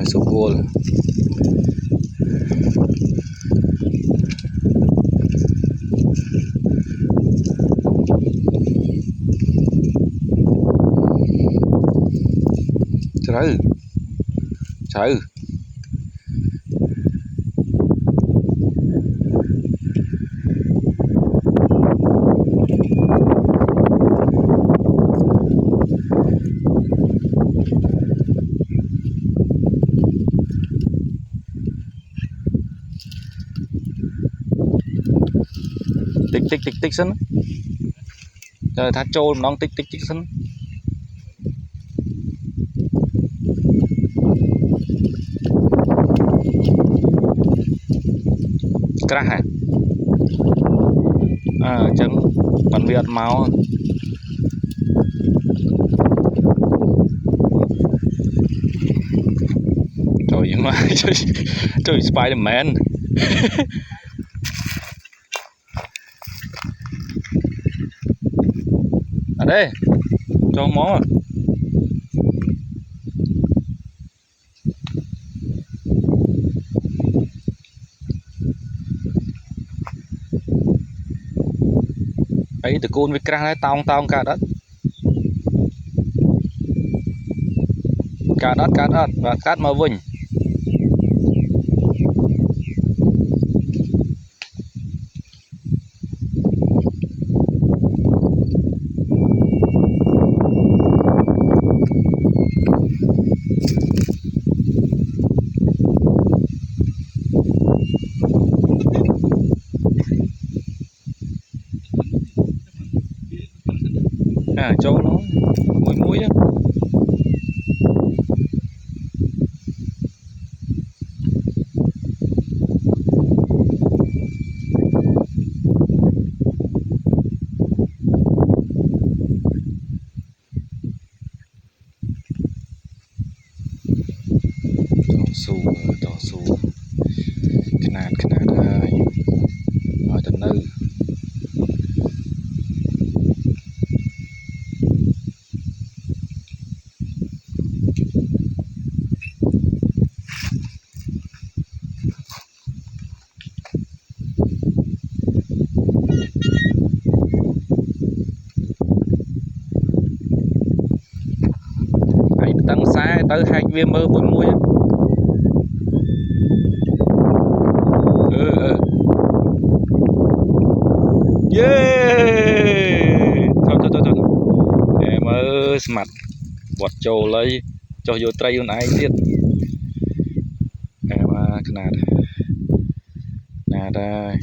ngoài số cua trời trời tích sân trời thắt trâu nó tích sân crack hả chẳng còn Việt máu trời mà trời Spider-Man ở đây cho món à. Ấy từ côn với crack đấy tao cả đất và cát mà vinh cho nó muối á. Tỏ suขนาดเลยnói thật nơi tăng xa tới hai viên mơ bốn muối yeah thôi em ơi mặt bọt trâu lấy cho vô tray con ai biết em cái nào đây